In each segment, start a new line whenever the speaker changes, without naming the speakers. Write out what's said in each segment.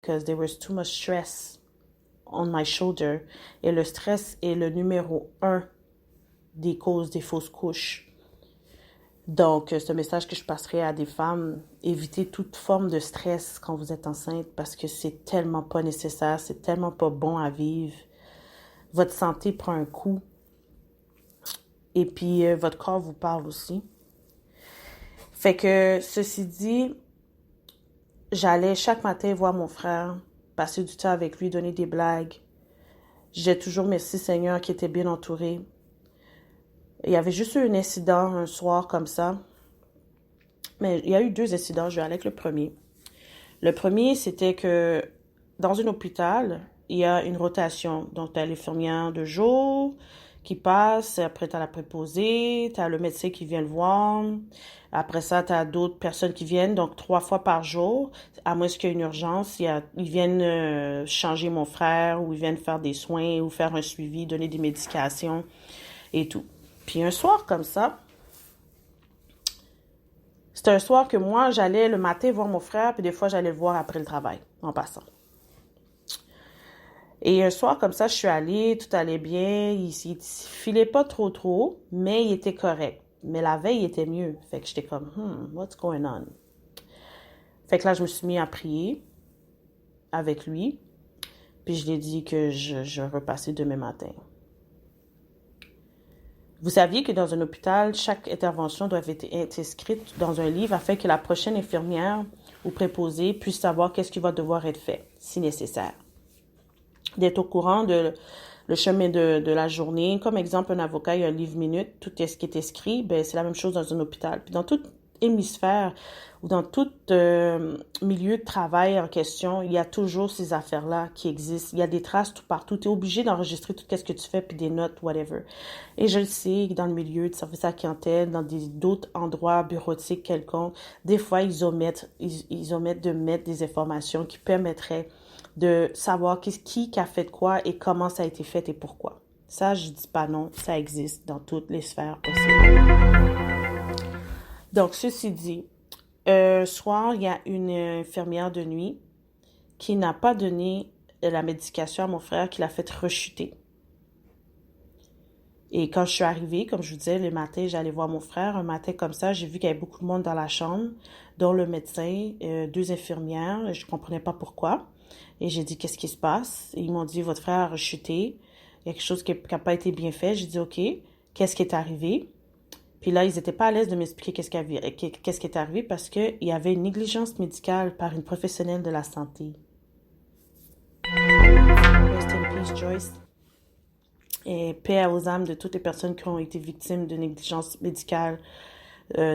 because there was too much stress on my shoulder. Et le stress est le numéro 1 des causes des fausses couches. Donc, c'est un message que je passerai à des femmes. Évitez toute forme de stress quand vous êtes enceinte parce que c'est tellement pas nécessaire, c'est tellement pas bon à vivre. Votre santé prend un coup. Et puis, votre corps vous parle aussi. Fait que, ceci dit, j'allais chaque matin voir mon frère, passer du temps avec lui, donner des blagues. J'ai toujours merci Seigneur qui était bien entouré. Il y avait juste eu un incident un soir comme ça. Mais il y a eu 2 incidents, je vais aller avec le premier. Le premier, c'était que dans un hôpital, il y a une rotation. Donc, tu as l'infirmière de jour qui passe, après tu as la préposée, tu as le médecin qui vient le voir. Après ça, tu as d'autres personnes qui viennent, donc 3 fois par jour. À moins qu'il y ait une urgence, ils viennent changer mon frère ou ils viennent faire des soins ou faire un suivi, donner des médications et tout. Puis un soir comme ça, c'était un soir que moi, j'allais le matin voir mon frère, puis des fois, j'allais le voir après le travail, en passant. Et un soir comme ça, je suis allée, tout allait bien, il filait pas trop, mais il était correct. Mais la veille, il était mieux. Fait que j'étais comme, what's going on? Fait que là, je me suis mis à prier avec lui, puis je lui ai dit que je repassais demain matin. Vous saviez que dans un hôpital, chaque intervention doit être inscrite dans un livre afin que la prochaine infirmière ou préposée puisse savoir qu'est-ce qui va devoir être fait, si nécessaire. D'être au courant de le chemin de la journée. Comme exemple, un avocat, il y a un livre-minute, tout ce qui est inscrit, ben c'est la même chose dans un hôpital. Puis dans tout hémisphère ou dans tout milieu de travail en question, il y a toujours ces affaires-là qui existent. Il y a des traces tout partout. Tu es obligé d'enregistrer tout ce que tu fais, puis des notes, whatever. Et je le sais, dans le milieu de service à la clientèle, dans d'autres endroits bureautiques quelconques, des fois, ils omettent de mettre des informations qui permettraient de savoir qui a fait quoi et comment ça a été fait et pourquoi. Ça, je dis pas non, ça existe dans toutes les sphères possibles. Donc, ceci dit, un soir, il y a une infirmière de nuit qui n'a pas donné la médication à mon frère, qui l'a fait rechuter. Et quand je suis arrivée, comme je vous disais, le matin, j'allais voir mon frère. Un matin comme ça, j'ai vu qu'il y avait beaucoup de monde dans la chambre, dont le médecin, 2 infirmières. Je comprenais pas pourquoi. Et j'ai dit, qu'est-ce qui se passe? Et ils m'ont dit, votre frère a rechuté. Il y a quelque chose qui n'a pas été bien fait. J'ai dit, OK, qu'est-ce qui est arrivé? Puis là, ils n'étaient pas à l'aise de m'expliquer qu'est-ce qui est arrivé parce qu'il y avait une négligence médicale par une professionnelle de la santé. Rest in peace, Joyce. Et paix aux âmes de toutes les personnes qui ont été victimes de négligence médicale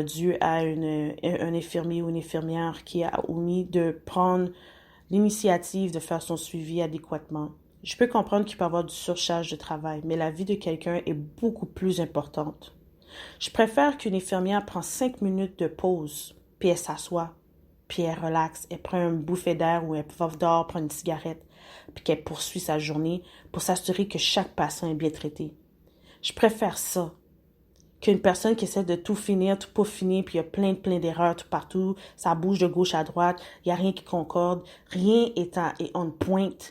due à un infirmier ou une infirmière qui a omis de prendre l'initiative de faire son suivi adéquatement. Je peux comprendre qu'il peut y avoir du surcharge de travail, mais la vie de quelqu'un est beaucoup plus importante. Je préfère qu'une infirmière prenne 5 minutes de pause, puis elle s'assoit, puis elle relaxe, elle prend une bouffée d'air ou elle va dehors prendre une cigarette, puis qu'elle poursuit sa journée pour s'assurer que chaque patient est bien traité. Je préfère ça qu'une personne qui essaie de tout finir, tout peaufiner, puis il y a plein d'erreurs tout partout, ça bouge de gauche à droite, il n'y a rien qui concorde, rien est on point. Tu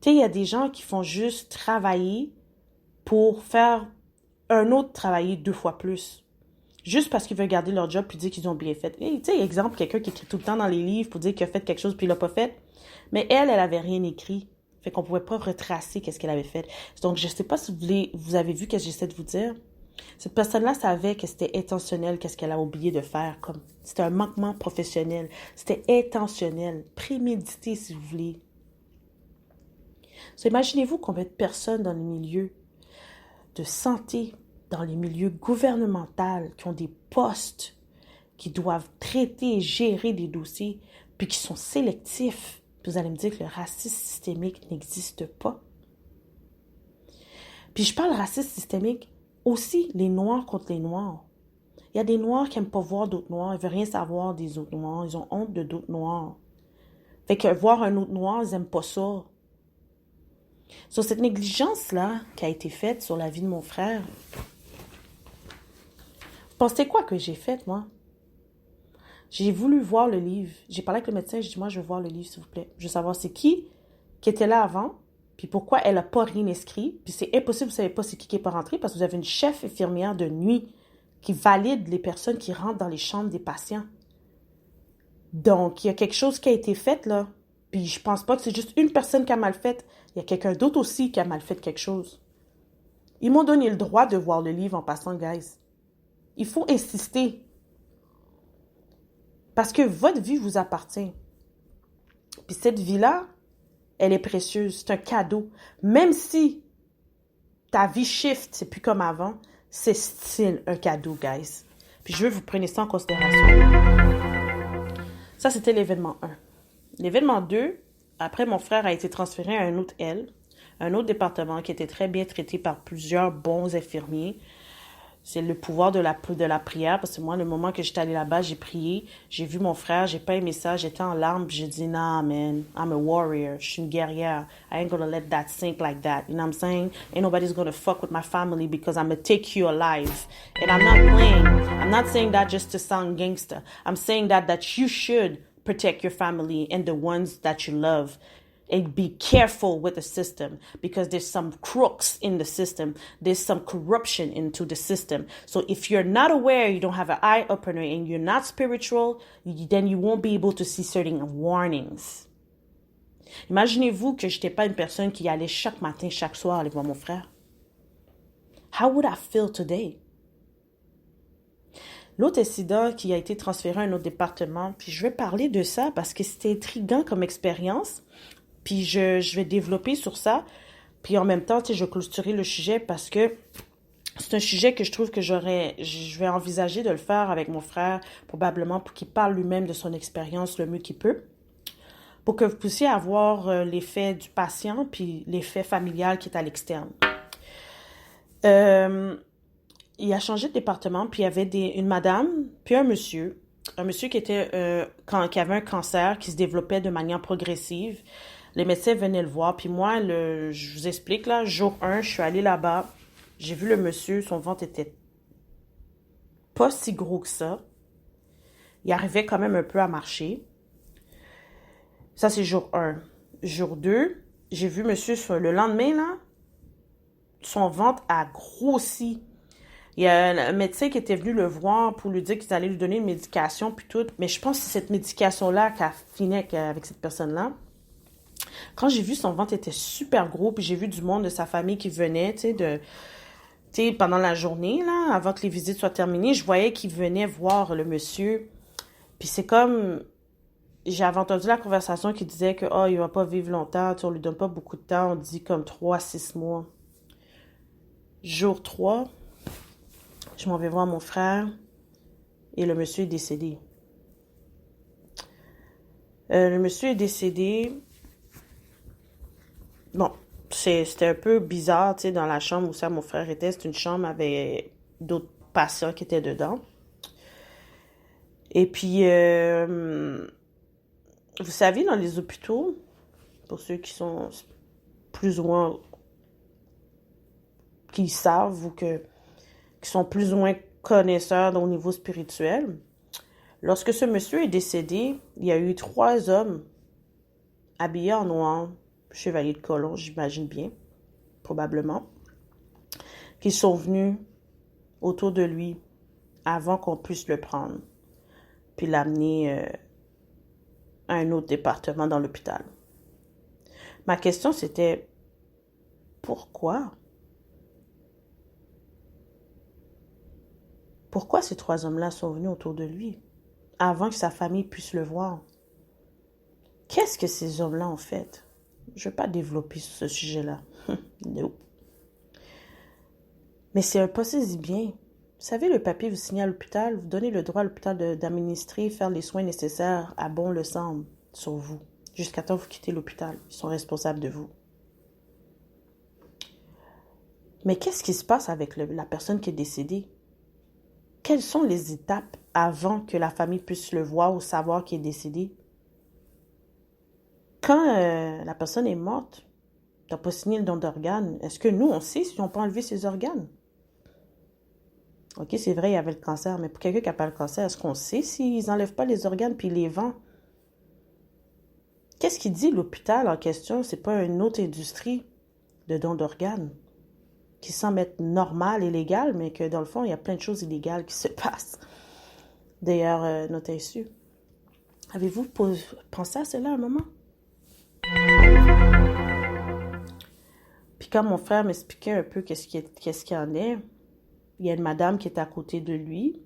sais, il y a des gens qui font juste travailler pour faire un autre travailler 2 fois plus. Juste parce qu'ils veulent garder leur job puis dire qu'ils ont bien fait. Tu sais, exemple, quelqu'un qui écrit tout le temps dans les livres pour dire qu'il a fait quelque chose puis il l'a pas fait. Mais elle avait rien écrit. Fait qu'on pouvait pas retracer qu'est-ce qu'elle avait fait. Donc, je sais pas si vous avez vu qu'est-ce que j'essaie de vous dire. Cette personne-là savait que c'était intentionnel, qu'est-ce qu'elle a oublié de faire. Comme c'était un manquement professionnel. C'était intentionnel, prémédité, si vous voulez. So, imaginez-vous combien de personnes dans le milieu de santé, dans les milieux gouvernementaux, qui ont des postes, qui doivent traiter et gérer des dossiers, puis qui sont sélectifs. Puis vous allez me dire que le racisme systémique n'existe pas. Puis je parle racisme systémique aussi, les Noirs contre les Noirs. Il y a des Noirs qui n'aiment pas voir d'autres Noirs, ils ne veulent rien savoir des autres Noirs, ils ont honte de d'autres Noirs. Fait que voir un autre Noir, ils n'aiment pas ça. Sur cette négligence-là qui a été faite sur la vie de mon frère, vous pensez quoi que j'ai fait, moi? J'ai voulu voir le livre. J'ai parlé avec le médecin, j'ai dit, moi, je veux voir le livre, s'il vous plaît. Je veux savoir c'est qui était là avant, puis pourquoi elle n'a pas rien inscrit. Puis c'est impossible, vous ne savez pas c'est qui n'est pas rentré, parce que vous avez une chef infirmière de nuit qui valide les personnes qui rentrent dans les chambres des patients. Donc, il y a quelque chose qui a été fait, là. Puis je pense pas que c'est juste une personne qui a mal fait. Il y a quelqu'un d'autre aussi qui a mal fait quelque chose. Ils m'ont donné le droit de voir le livre en passant, guys. Il faut insister. Parce que votre vie vous appartient. Puis cette vie-là, elle est précieuse. C'est un cadeau. Même si ta vie shift, c'est plus comme avant, c'est still un cadeau, guys. Puis je veux que vous preniez ça en considération. Ça, c'était l'événement 1. L'événement 2, après, mon frère a été transféré à un autre L, un autre département qui était très bien traité par plusieurs bons infirmiers. C'est le pouvoir de la prière, parce que moi, le moment que j'étais allée là-bas, j'ai prié, j'ai vu mon frère, j'ai pas aimé ça, j'étais en larmes, puis j'ai dit, nah, man, I'm a warrior, je suis une guerrière, I ain't gonna let that sink like that, you know what I'm saying? Ain't nobody's gonna fuck with my family because I'm gonna take you alive. And I'm not playing, I'm not saying that just to sound gangster, I'm saying that you should protect your family and the ones that you love. And be careful with the system because there's some crooks in the system. There's some corruption into the system. So if you're not aware, you don't have an eye opener and you're not spiritual, then you won't be able to see certain warnings. Imaginez-vous que je n'étais pas une personne qui allait chaque matin, chaque soir aller voir mon frère. How would I feel today? L'autre incident qui a été transféré à un autre département, puis je vais parler de ça parce que c'était intriguant comme expérience. Puis je vais développer sur ça. Puis en même temps, je vais clôturer le sujet parce que c'est un sujet que je trouve que je vais envisager de le faire avec mon frère, probablement pour qu'il parle lui-même de son expérience le mieux qu'il peut. Pour que vous puissiez avoir l'effet du patient puis l'effet familial qui est à l'externe. Il a changé de département, puis il y avait une madame, puis un monsieur qui était qui avait un cancer qui se développait de manière progressive. Les médecins venaient le voir, puis moi, je vous explique, là, jour 1, je suis allée là-bas, j'ai vu le monsieur, son ventre était pas si gros que ça. Il arrivait quand même un peu à marcher. Ça, c'est jour 1. Jour 2, j'ai vu monsieur, le lendemain, là, son ventre a grossi. Il y a un médecin qui était venu le voir pour lui dire qu'ils allaient lui donner une médication, puis tout. Mais je pense que c'est cette médication-là qui a fini avec cette personne-là. Quand j'ai vu son ventre était super gros, puis j'ai vu du monde de sa famille qui venait, pendant la journée, là, avant que les visites soient terminées, je voyais qu'ils venaient voir le monsieur. Puis c'est comme, j'avais entendu la conversation qui disait que, oh, il va pas vivre longtemps, on lui donne pas beaucoup de temps, on dit comme 3 à 6 mois. Jour 3, je m'en vais voir mon frère et le monsieur est décédé. Le monsieur est décédé. Bon, c'était un peu bizarre, dans la chambre où ça, mon frère était. C'est une chambre avec d'autres patients qui étaient dedans. Et puis, vous savez, dans les hôpitaux, pour ceux qui sont plus ou moins, qui savent ou qui sont plus ou moins connaisseurs au niveau spirituel, lorsque ce monsieur est décédé, il y a eu 3 hommes habillés en noir, chevaliers de colon, j'imagine bien, probablement, qui sont venus autour de lui avant qu'on puisse le prendre, puis l'amener à un autre département dans l'hôpital. Ma question, c'était, pourquoi? Pourquoi ces 3 hommes-là sont venus autour de lui avant que sa famille puisse le voir? Qu'est-ce que ces hommes-là ont fait? Je ne vais pas développer sur ce sujet-là. No. Mais c'est un possédé bien. Vous savez, le papier vous signez à l'hôpital, vous donnez le droit à l'hôpital d'administrer, faire les soins nécessaires à bon le semble sur vous, jusqu'à temps que vous quittez l'hôpital. Ils sont responsables de vous. Mais qu'est-ce qui se passe avec la personne qui est décédée? Quelles sont les étapes avant que la famille puisse le voir ou savoir qu'il est décédé? Quand la personne est morte, tu n'as pas signé le don d'organes. Est-ce que nous, on sait si on peut enlever ses organes? OK, c'est vrai, il y avait le cancer, mais pour quelqu'un qui n'a pas le cancer, est-ce qu'on sait s'ils n'enlèvent pas les organes puis ils les vendent? Qu'est-ce qu'il dit l'hôpital en question? C'est pas une autre industrie de don d'organes qui semble être normale et légale, mais que dans le fond, il y a plein de choses illégales qui se passent. D'ailleurs, notre insu. Avez-vous pensé à cela un moment? Puis quand mon frère m'expliquait un peu qu'est-ce qu'il en est, il y a une madame qui était à côté de lui,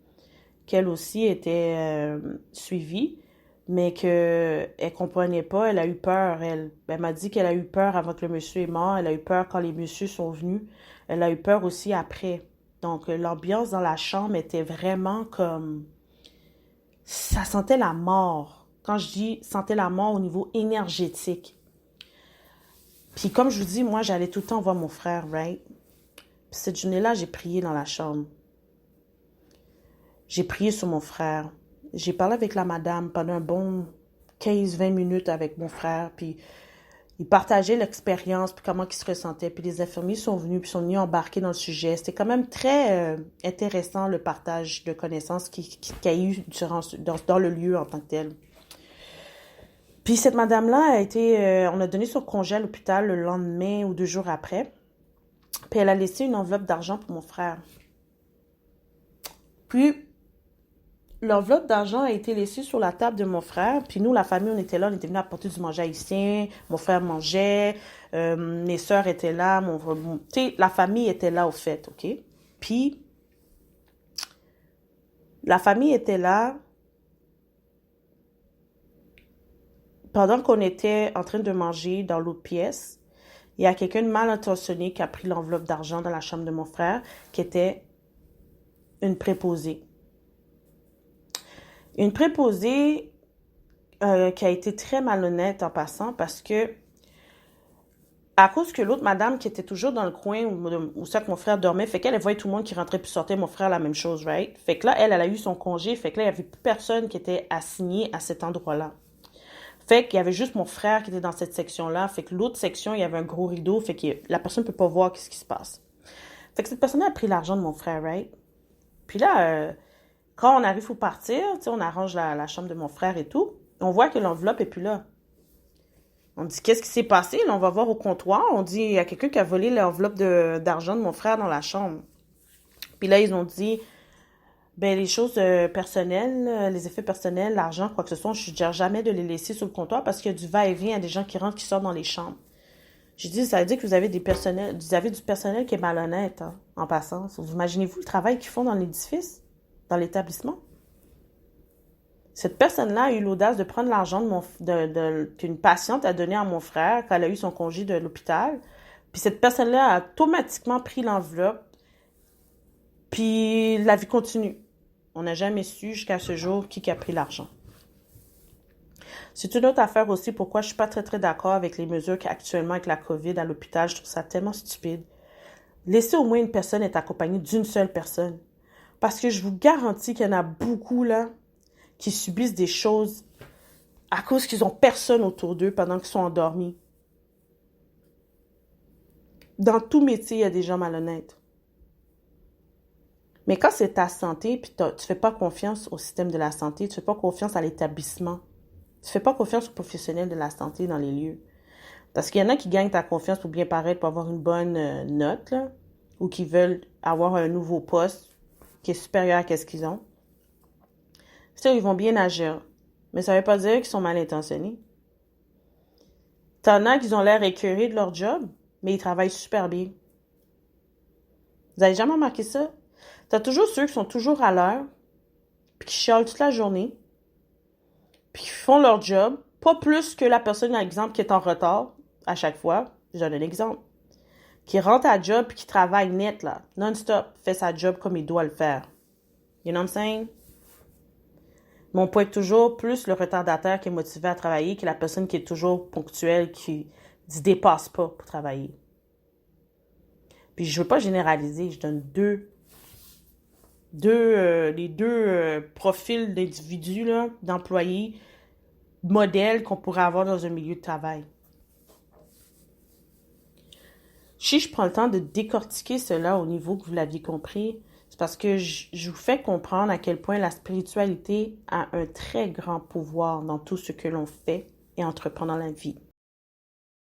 qu'elle aussi était suivie, mais qu'elle comprenait pas, elle a eu peur. Elle m'a dit qu'elle a eu peur avant que le monsieur est mort, elle a eu peur quand les messieurs sont venus, elle a eu peur aussi après. Donc l'ambiance dans la chambre était vraiment comme... Ça sentait la mort. Quand je dis sentait la mort au niveau énergétique. Puis comme je vous dis, moi j'allais tout le temps voir mon frère, right? Puis cette journée-là, j'ai prié dans la chambre. J'ai prié sur mon frère. J'ai parlé avec la madame pendant un bon 15-20 minutes avec mon frère. Puis il partageait l'expérience, puis comment il se ressentait. Puis les infirmiers sont venus embarquer dans le sujet. C'était quand même très intéressant le partage de connaissances qu'il y a eu dans le lieu en tant que tel. Puis cette madame-là on a donné son congé à l'hôpital le lendemain ou 2 jours après. Puis elle a laissé une enveloppe d'argent pour mon frère. Puis l'enveloppe d'argent a été laissée sur la table de mon frère. Puis nous, la famille, on était là, on était venus apporter du manger haïtien. Mon frère mangeait, mes sœurs étaient là, la famille était là au fait, OK? Puis la famille était là pendant qu'on était en train de manger dans l'autre pièce. Il y a quelqu'un de mal intentionné qui a pris l'enveloppe d'argent dans la chambre de mon frère, qui était une préposée. Une préposée qui a été très malhonnête en passant parce que à cause que l'autre madame qui était toujours dans le coin où ça que mon frère dormait, fait qu'elle voyait tout le monde qui rentrait puis sortait, mon frère la même chose, right? Fait que là, elle a eu son congé, fait que là, il n'y avait plus personne qui était assigné à cet endroit-là. Fait qu'il y avait juste mon frère qui était dans cette section-là, fait que l'autre section, il y avait un gros rideau, fait que la personne ne peut pas voir ce qui se passe. Fait que cette personne a pris l'argent de mon frère, right? Puis là, quand on arrive pour partir, on arrange la chambre de mon frère et tout, on voit que l'enveloppe est plus là. On dit, qu'est-ce qui s'est passé? Là, on va voir au comptoir. On dit, il y a quelqu'un qui a volé l'enveloppe d'argent de mon frère dans la chambre. Puis là, ils ont dit, ben les choses personnelles, les effets personnels, l'argent, quoi que ce soit, je ne suggère jamais de les laisser sur le comptoir parce qu'il y a du va-et-vient, il y a des gens qui rentrent, qui sortent dans les chambres. J'ai dit, ça veut dire que vous avez du personnel qui est malhonnête, hein, en passant. Vous imaginez-vous le travail qu'ils font dans l'édifice, dans l'établissement? Cette personne-là a eu l'audace de prendre l'argent qu'une patiente a donné à mon frère quand elle a eu son congé de l'hôpital. Puis cette personne-là a automatiquement pris l'enveloppe. Puis la vie continue. On n'a jamais su jusqu'à ce jour qui a pris l'argent. C'est une autre affaire aussi pourquoi je suis pas très très d'accord avec les mesures qu'actuellement avec la COVID à l'hôpital. Je trouve ça tellement stupide. Laissez au moins une personne être accompagnée d'une seule personne. Parce que je vous garantis qu'il y en a beaucoup là qui subissent des choses à cause qu'ils ont personne autour d'eux pendant qu'ils sont endormis. Dans tout métier, il y a des gens malhonnêtes. Mais quand c'est ta santé, puis tu fais pas confiance au système de la santé, tu fais pas confiance à l'établissement, tu fais pas confiance aux professionnels de la santé dans les lieux. Parce qu'il y en a qui gagnent ta confiance pour bien paraître, pour avoir une bonne note, là, ou qui veulent avoir un nouveau poste qui est supérieur à ce qu'ils ont. Ça, ils vont bien agir. Mais ça veut pas dire qu'ils sont mal intentionnés. T'en as qui ont l'air écœurés de leur job, mais ils travaillent super bien. Vous avez jamais remarqué ça? T'as toujours ceux qui sont toujours à l'heure, puis qui chialent toute la journée, puis qui font leur job, pas plus que la personne, par exemple, qui est en retard à chaque fois. Je donne un exemple. Qui rentre à job puis qui travaille net, là, non-stop, fait sa job comme il doit le faire. You know what I'm saying? Mais on peut être toujours plus le retardataire qui est motivé à travailler que la personne qui est toujours ponctuelle, qui ne se dépasse pas pour travailler. Puis je veux pas généraliser, je donne les deux profils d'individus, là, d'employés, modèles qu'on pourrait avoir dans un milieu de travail. Si je prends le temps de décortiquer cela au niveau que vous l'aviez compris, c'est parce que je vous fais comprendre à quel point la spiritualité a un très grand pouvoir dans tout ce que l'on fait et entreprend dans la vie.